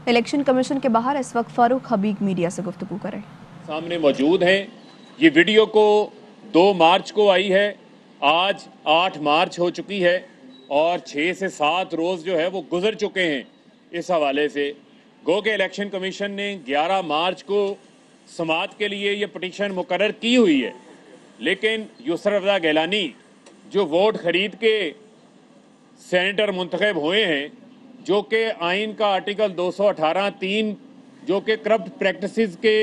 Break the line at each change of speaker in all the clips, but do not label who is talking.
Election commission के बाहर इस वक्त फारूक हबीब मीडिया से गुफ्तगू करें।
सामने मौजूद हैं। ये वीडियो को 2 मार्च को आई है, आज 8 मार्च हो चुकी है और 6 से 7 रोज़ जो है वो गुजर चुके हैं। इस हवाले से गो के इलेक्शन कमीशन ने 11 मार्च को समाअत के लिए ये पटिशन मुकर्रर की हुई है, लेकिन यूसुफ रज़ा गिलानी जो वोट खरीद के सेनेटर मुंतखब हुए हैं, जो कि आइन का आर्टिकल 218(3) जो कि करप्ट प्रैक्टिसेस के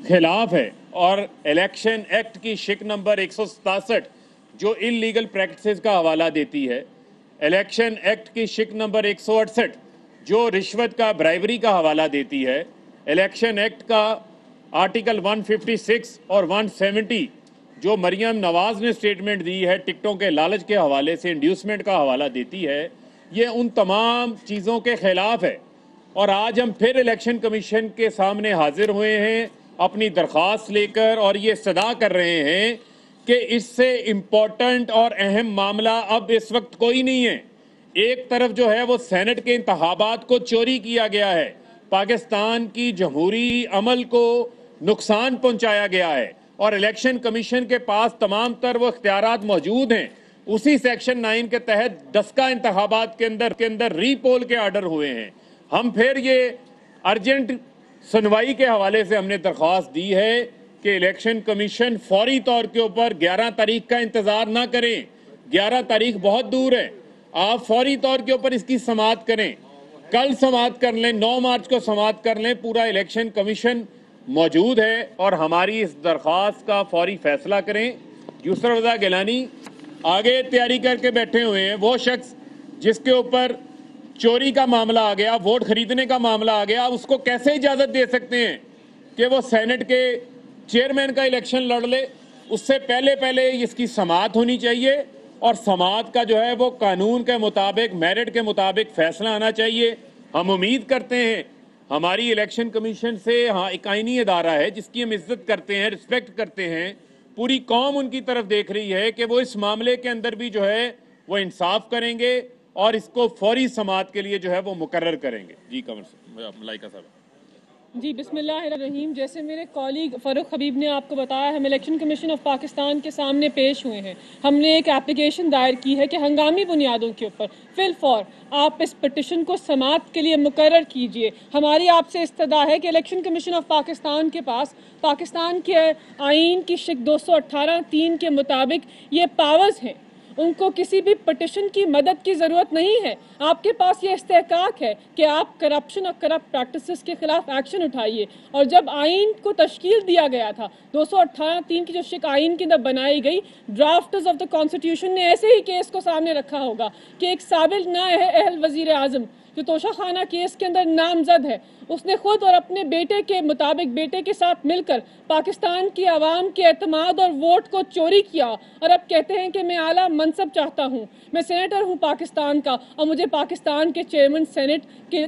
खिलाफ है और इलेक्शन एक्ट की शिक नंबर 167 जो इलीगल प्रैक्टिसेस का हवाला देती है, इलेक्शन एक्ट की शिक नंबर 168 जो रिश्वत का ब्राइबरी का हवाला देती है, इलेक्शन एक्ट का आर्टिकल 156 और 170 जो मरियम नवाज ने स्टेटमेंट दी है टिकटों के लालच के हवाले से इंड्यूसमेंट का हवाला देती है, ये उन तमाम चीज़ों के खिलाफ है। और आज हम फिर इलेक्शन कमीशन के सामने हाजिर हुए हैं अपनी दरख्वास्त लेकर और ये सदा कर रहे हैं कि इससे इम्पोर्टेंट और अहम मामला अब इस वक्त कोई नहीं है। एक तरफ जो है वो सेनेट के इंतखाबात को चोरी किया गया है, पाकिस्तान की जमहूरी अमल को नुकसान पहुंचाया गया है और इलेक्शन कमीशन के पास तमाम तर वो इख्तियारात मौजूद हैं। उसी सेक्शन 9 के तहत दस्का इंतखाबात के अंदर रीपोल के आर्डर हुए हैं। हम फिर ये अर्जेंट सुनवाई के हवाले से हमने दरख्वास्त दी है कि इलेक्शन कमीशन फौरी तौर के ऊपर 11 तारीख का इंतजार ना करें। 11 तारीख बहुत दूर है, आप फौरी तौर के ऊपर इसकी समाअत करें। कल समाअत कर लें, 9 मार्च को समाअत कर लें। पूरा इलेक्शन कमीशन मौजूद है और हमारी इस दरख्वास्त का फौरी फैसला करें। यूसुफ रज़ा गिलानी आगे तैयारी करके बैठे हुए हैं। वो शख्स जिसके ऊपर चोरी का मामला आ गया, वोट खरीदने का मामला आ गया, उसको कैसे इजाज़त दे सकते हैं कि वो सेनेट के चेयरमैन का इलेक्शन लड़ ले? उससे पहले इसकी समाअत होनी चाहिए और समाअत का जो है वो कानून के मुताबिक, मेरिट के मुताबिक फैसला आना चाहिए। हम उम्मीद करते हैं हमारी इलेक्शन कमीशन से, हाँ, एक आईनी अदारा है जिसकी हम इज्जत करते हैं, रिस्पेक्ट करते हैं, पूरी कौम उनकी तरफ देख रही है कि वो इस मामले के अंदर भी जो है वो इंसाफ करेंगे और इसको फौरी समाअत के लिए जो है वो मुकर्रर करेंगे। जी कमर मलाइका साहब।
जी बिस्मिल्लाहिर्रहमानिर्रहीम। जैसे मेरे कॉलीग फ़ारूक हबीब ने आपको बताया, हम इलेक्शन कमीशन ऑफ पाकिस्तान के सामने पेश हुए हैं। हमने एक एप्लीकेशन दायर की है कि हंगामी बुनियादों के ऊपर फिल फॉर आप इस पटिशन को समाअत के लिए मुकर्रर कीजिए। हमारी आपसे इस्तदा है कि इलेक्शन कमीशन ऑफ पाकिस्तान के पास पाकिस्तान के आइन की शिक 218(3) के मुताबिक ये पावर्स हैं। उनको किसी भी पटिशन की मदद की ज़रूरत नहीं है। आपके पास ये इस्तेहकाक है कि आप करप्शन और करप्ट प्रैक्टिसेस के खिलाफ एक्शन उठाइए। और जब आइन को तश्कील दिया गया था, 218(3) की जो शिक आइन के अंदर बनाई गई, ड्राफ्टर्स ऑफ द कॉन्स्टिट्यूशन ने ऐसे ही केस को सामने रखा होगा कि एक साबिल नाअहल वज़ीर आज़म जो तोशा खाना केस के अंदर नामजद है, उसने खुद और अपने बेटे के मुताबिक बेटे के साथ मिलकर पाकिस्तान की आवाम के एतमाद और वोट को चोरी किया और अब कहते हैं कि मैं आला मनसब चाहता हूँ, मैं सेनेटर हूँ पाकिस्तान का और मुझे पाकिस्तान के चेयरमैन सेनेट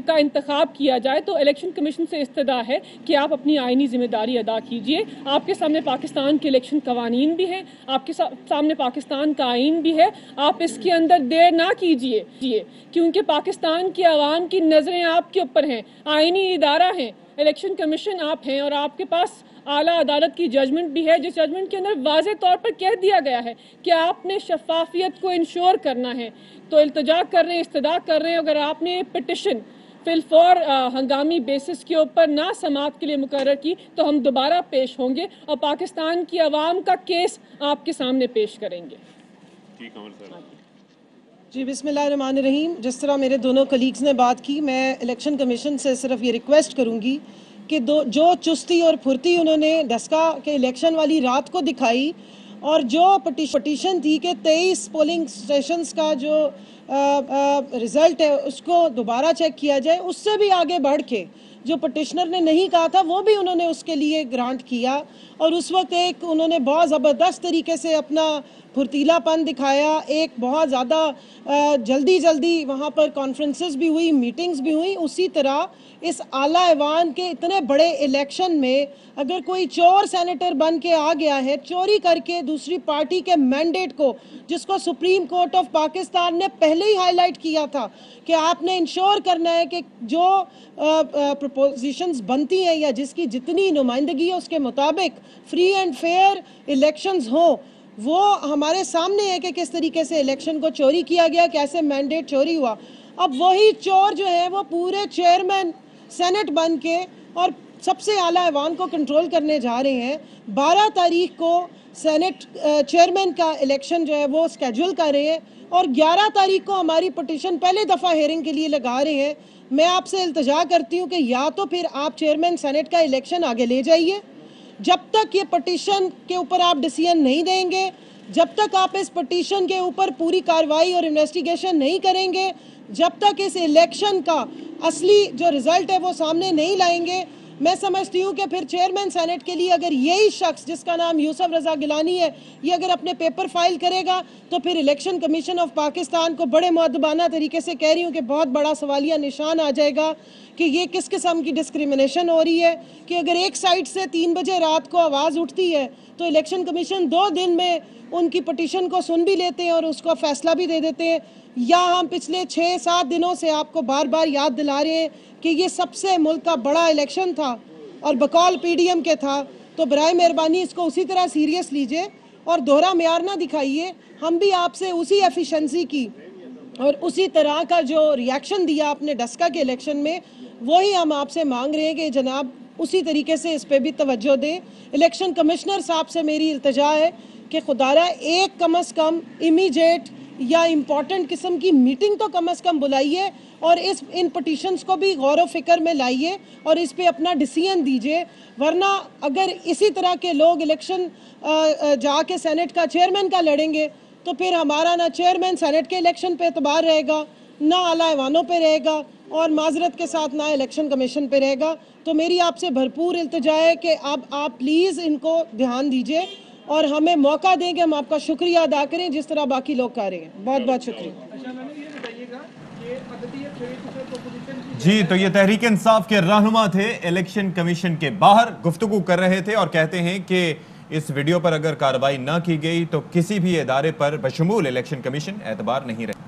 का इंतखाब किया जाए। तो इलेक्शन कमीशन से इस्तदा है कि आप अपनी आइनी जिम्मेदारी अदा कीजिए। आपके सामने पाकिस्तान के इलेक्शन कवानीन भी हैं, आपके सामने पाकिस्तान का आइन भी है। आप इसके अंदर देर ना कीजिए क्योंकि पाकिस्तान की आवाम की नज़रें आपके ऊपर हैं। आइनी इदारा है, इलेक्शन कमीशन आप हैं और आपके पास आला अदालत की जजमेंट भी है, जिस जजमेंट के अंदर वाज़े तौर पर कह दिया गया है कि आपने शफाफियत को इंश्योर करना है। तो इल्तिजा कर रहे हैं, इस्तदा कर रहे हैं, अगर आपने पिटिशन फिल फॉर हंगामी बेसिस के ऊपर ना समाअत के लिए मुकर्रर की तो हम दोबारा पेश होंगे और पाकिस्तान की आवाम का केस आपके सामने पेश करेंगे।
जी बिस्मिल्लाहिर्रहमानिर्रहीम। जिस तरह मेरे दोनों कलीग्स ने बात की, मैं इलेक्शन कमीशन से सिर्फ ये रिक्वेस्ट करूंगी कि जो चुस्ती और फुर्ती उन्होंने डस्का के इलेक्शन वाली रात को दिखाई और जो पटिशन थी कि 23 पोलिंग स्टेशंस का जो रिज़ल्ट है उसको दोबारा चेक किया जाए, उससे भी आगे बढ़ के जो पटिशनर ने नहीं कहा था वो भी उन्होंने उसके लिए ग्रांट किया। और उस वक्त एक उन्होंने बहुत ज़बरदस्त तरीके से अपना फुर्तीलापन दिखाया, एक बहुत ज़्यादा जल्दी वहाँ पर कॉन्फ्रेंसेस भी हुई, मीटिंग्स भी हुई, उसी तरह इस आला ऐवान के इतने बड़े इलेक्शन में अगर कोई चोर सेनेटर बन के आ गया है, चोरी करके दूसरी पार्टी के मैंडेट को, जिसको सुप्रीम कोर्ट ऑफ पाकिस्तान ने पहले ही हाईलाइट किया था कि आपने इंश्योर करना है कि जो प्रपोजिशंस बनती हैं या जिसकी जितनी नुमाइंदगी है उसके मुताबिक फ्री एंड फेयर इलेक्शंस हों, वो हमारे सामने है कि किस तरीके से इलेक्शन को चोरी किया गया, कैसे मैंडेट चोरी हुआ। अब वही चोर जो है वो पूरे चेयरमैन सेनेट बन के और सबसे आला ऐवान को कंट्रोल करने जा रहे हैं। 12 तारीख को सेनेट चेयरमैन का इलेक्शन जो है वो स्केड्यूल कर रहे हैं और 11 तारीख को हमारी पिटीशन पहले दफ़ा हेयरिंग के लिए लगा रहे हैं। मैं आपसे इल्तजा करती हूँ कि या तो फिर आप चेयरमैन सेनेट का इलेक्शन आगे ले जाइए, जब तक ये पिटीशन के ऊपर आप डिसीजन नहीं देंगे, जब तक आप इस पिटीशन के ऊपर पूरी कार्रवाई और इन्वेस्टिगेशन नहीं करेंगे, जब तक इस इलेक्शन का असली जो रिजल्ट है वो सामने नहीं लाएंगे, मैं समझती हूँ कि फिर चेयरमैन सेनेट के लिए अगर यही शख्स जिसका नाम यूसुफ रजा गिलानी है ये अगर अपने पेपर फाइल करेगा तो फिर इलेक्शन कमीशन ऑफ पाकिस्तान को बड़े मुअद्दबाना तरीके से कह रही हूँ कि बहुत बड़ा सवालिया निशान आ जाएगा कि ये किस किस्म की डिस्क्रिमिनेशन हो रही है कि अगर एक साइड से 3 बजे रात को आवाज़ उठती है तो इलेक्शन कमीशन 2 दिन में उनकी पटिशन को सुन भी लेते हैं और उसका फैसला भी दे देते हैं। या हम पिछले 6-7 दिनों से आपको बार बार याद दिला रहे हैं कि ये सबसे मुल्क का बड़ा इलेक्शन था और बकौल पीडीएम के था, तो बराए मेहरबानी इसको उसी तरह सीरियस लीजिए और दोहरा मेयार ना दिखाइए। हम भी आपसे उसी एफिशिएंसी की और उसी तरह का जो रिएक्शन दिया आपने डस्का के इलेक्शन में, वही हम आपसे मांग रहे हैं कि जनाब उसी तरीके से इस पर भी तवज्जो दें। इलेक्शन कमिश्नर साहब से मेरी इल्तजा है कि खुदारा एक कम से कम इमीडिएट या इम्पॉर्टेंट किस्म की मीटिंग तो कम से कम बुलाइए और इन पटिशन्स को भी गौर व फिक्र में लाइए और इस पे अपना डिसीजन दीजिए। वरना अगर इसी तरह के लोग इलेक्शन जाके सेनेट का चेयरमैन का लड़ेंगे तो फिर हमारा ना चेयरमैन सेनेट के इलेक्शन पे एतबार रहेगा, ना आला ऐवानों पे रहेगा और माजरत के साथ ना इलेक्शन कमीशन पे रहेगा। तो मेरी आपसे भरपूर इल्तिजा है कि अब आप प्लीज़ इनको ध्यान दीजिए और हमें मौका दें कि हम आपका शुक्रिया अदा करें जिस तरह बाकी लोग कर रहे हैं। बहुत बहुत शुक्रिया।
जी, तो ये तहरीक इंसाफ के रहनुमा थे, इलेक्शन कमीशन के बाहर गुफ्तगू कर रहे थे और कहते हैं कि इस वीडियो पर अगर कार्रवाई न की गई तो किसी भी इदारे पर बशमूल इलेक्शन कमीशन एतबार नहीं रहेगा।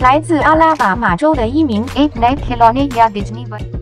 来自阿拉巴马州的一名 Ape Net Khilone 亚迪尼文。